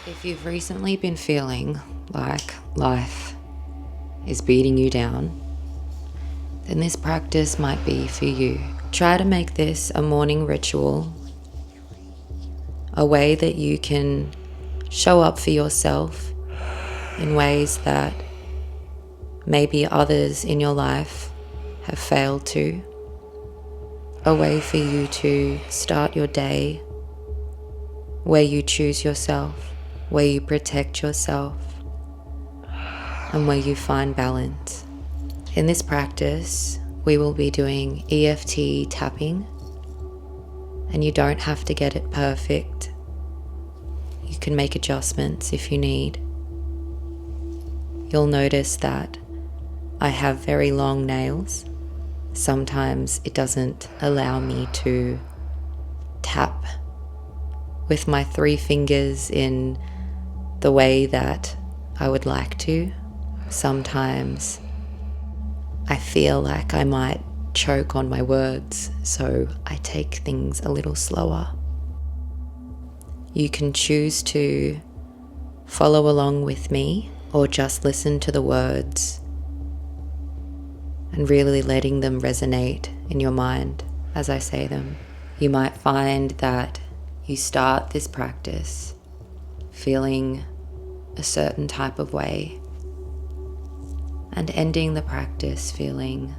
If you've recently been feeling like life is beating you down, then this practice might be for you. Try to make this a morning ritual, a way that you can show up for yourself in ways that maybe others in your life have failed to. A way for you to start your day where you choose yourself, where you protect yourself, and where you find balance. In this practice, we will be doing EFT tapping, and you don't have to get it perfect. You can make adjustments if you need. You'll notice that I have very long nails. Sometimes it doesn't allow me to tap with my 3 fingers in the way that I would like to. Sometimes I feel like I might choke on my words, so I take things a little slower. You can choose to follow along with me or just listen to the words and really letting them resonate in your mind as I say them. You might find that you start this practice feeling a certain type of way and ending the practice feeling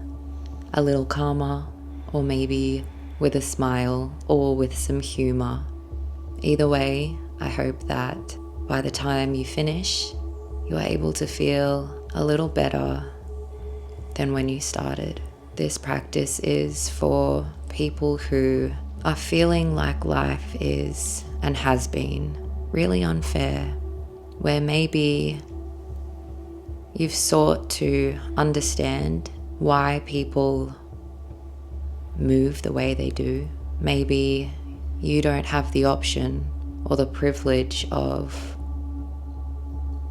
a little calmer, or maybe with a smile or with some humor. Either way, I hope that by the time you finish, you are able to feel a little better than when you started. This practice is for people who are feeling like life is and has been really unfair, where maybe you've sought to understand why people move the way they do. Maybe you don't have the option or the privilege of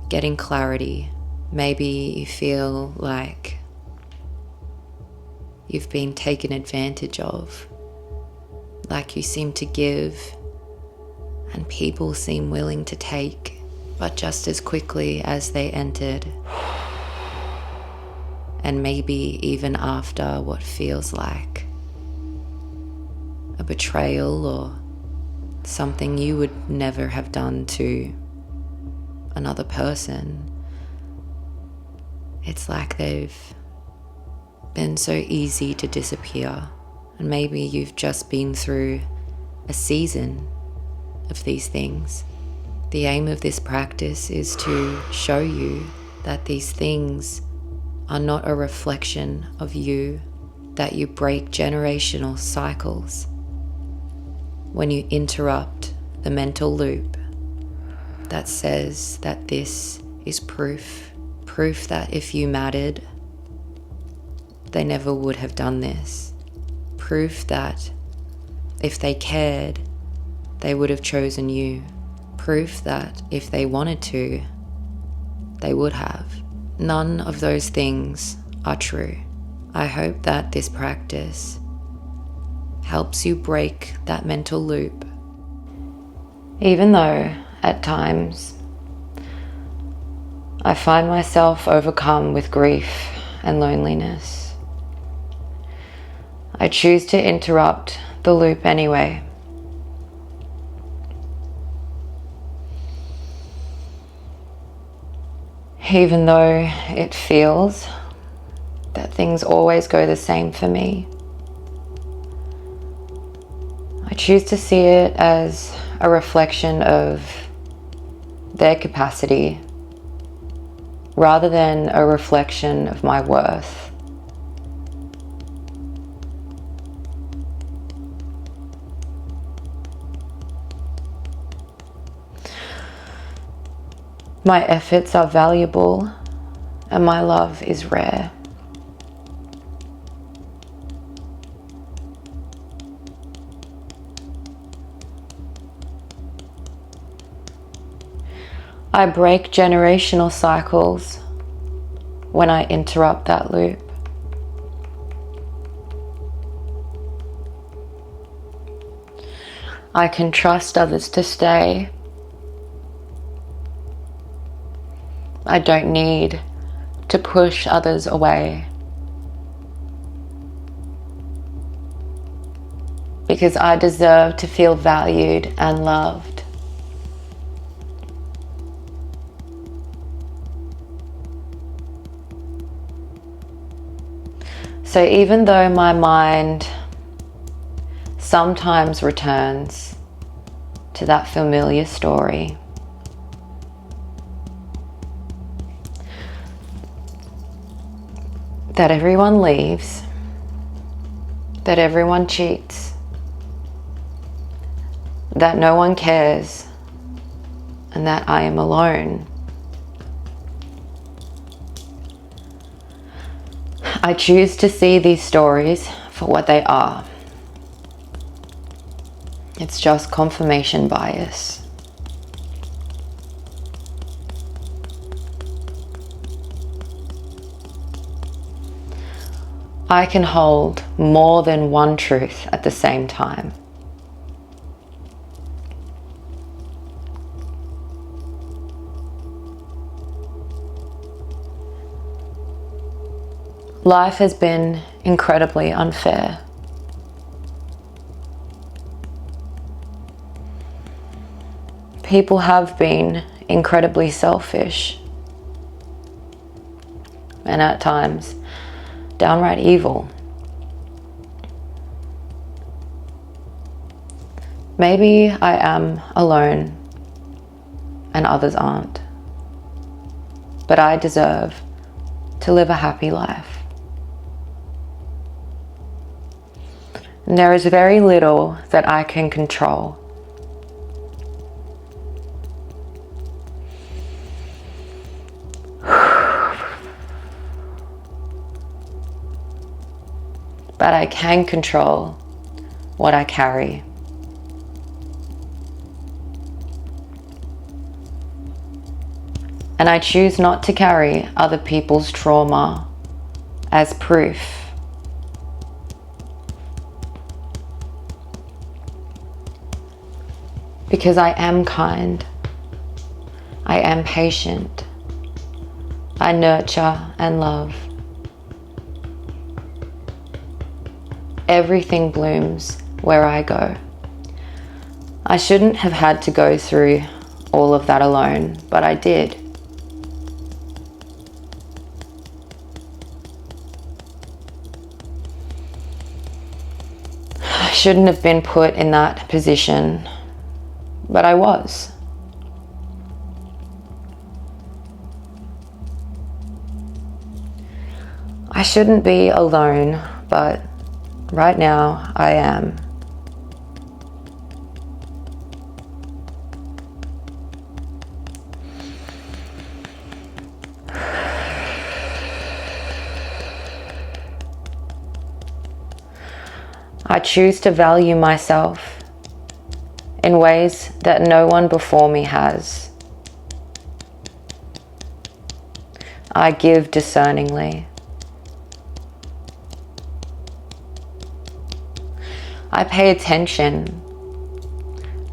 getting clarity. Maybe you feel like you've been taken advantage of, like you seem to give and people seem willing to take, but just as quickly as they entered, and maybe even after what feels like a betrayal or something you would never have done to another person. It's like they've been so easy to disappear, and maybe you've just been through a season of these things. The aim of this practice is to show you that these things are not a reflection of you, that you break generational cycles when you interrupt the mental loop that says that this is proof that if you mattered, they never would have done this. Proof that if they cared, they would have chosen you. Proof that if they wanted to, they would have. None of those things are true. I hope that this practice helps you break that mental loop. Even though at times I find myself overcome with grief and loneliness, I choose to interrupt the loop anyway. Even though it feels that things always go the same for me, I choose to see it as a reflection of their capacity rather than a reflection of my worth. My efforts are valuable and my love is rare. I break generational cycles when I interrupt that loop. I can trust others to stay I don't need to push others away, because I deserve to feel valued and loved. So even though my mind sometimes returns to that familiar story, that everyone leaves, that everyone cheats, that no one cares, and that I am alone, I choose to see these stories for what they are. It's just confirmation bias. I can hold more than one truth at the same time. Life has been incredibly unfair. People have been incredibly selfish, and at times downright evil. Maybe I am alone and others aren't, but I deserve to live a happy life. And there is very little that I can control. But I can control what I carry. And I choose not to carry other people's trauma as proof. Because I am kind, I am patient, I nurture and love. Everything blooms where I go. I shouldn't have had to go through all of that alone, but I did. I shouldn't have been put in that position, but I was. I shouldn't be alone, but right now I am. I choose to value myself in ways that no one before me has. I give discerningly. I pay attention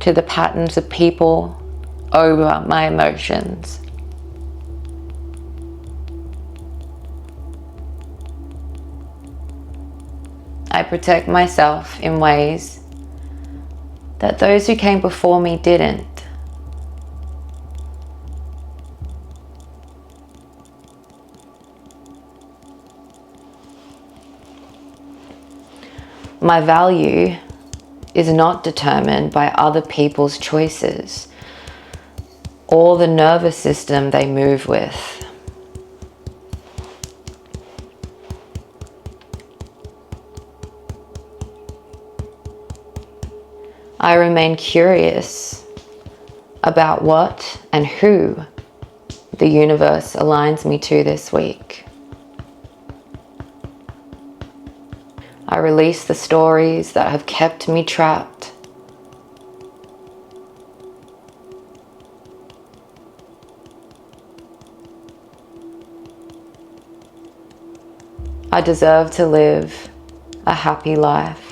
to the patterns of people over my emotions. I protect myself in ways that those who came before me didn't. My value is not determined by other people's choices or the nervous system they move with. I remain curious about what and who the universe aligns me to this week. I release the stories that have kept me trapped. I deserve to live a happy life.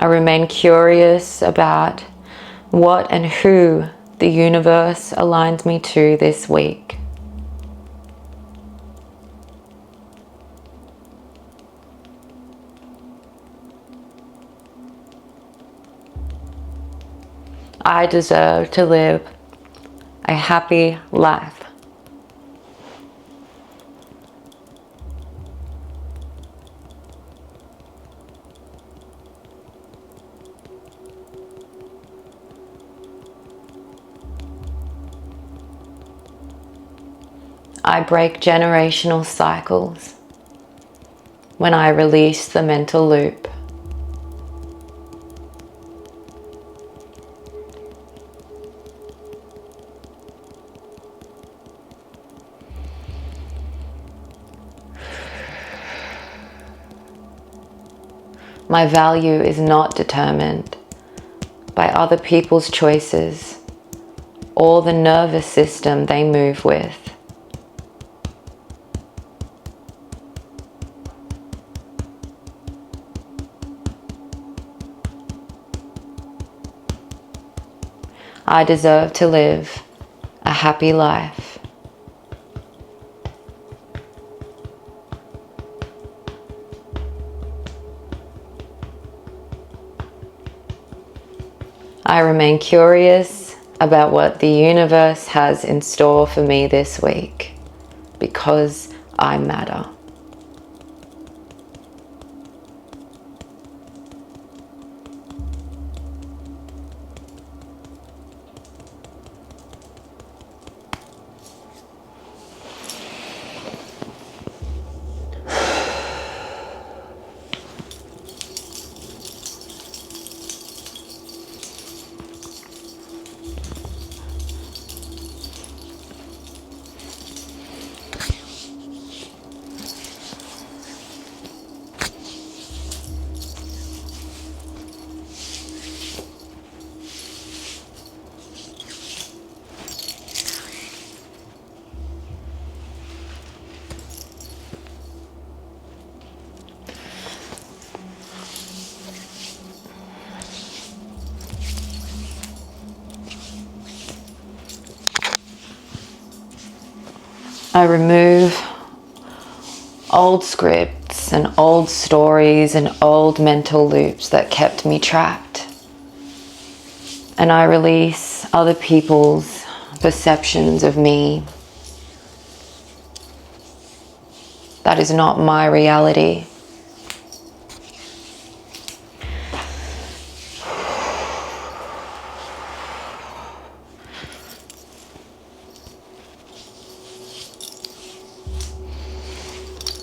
I remain curious about what and who the universe aligns me to this week. I deserve to live a happy life. I break generational cycles when I release the mental loop. My value is not determined by other people's choices or the nervous system they move with. I deserve to live a happy life. I remain curious about what the universe has in store for me this week, because I matter. I remove old scripts and old stories and old mental loops that kept me trapped. And I release other people's perceptions of me. That is not my reality.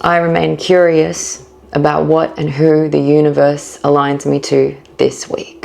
I remain curious about what and who the universe aligns me to this week.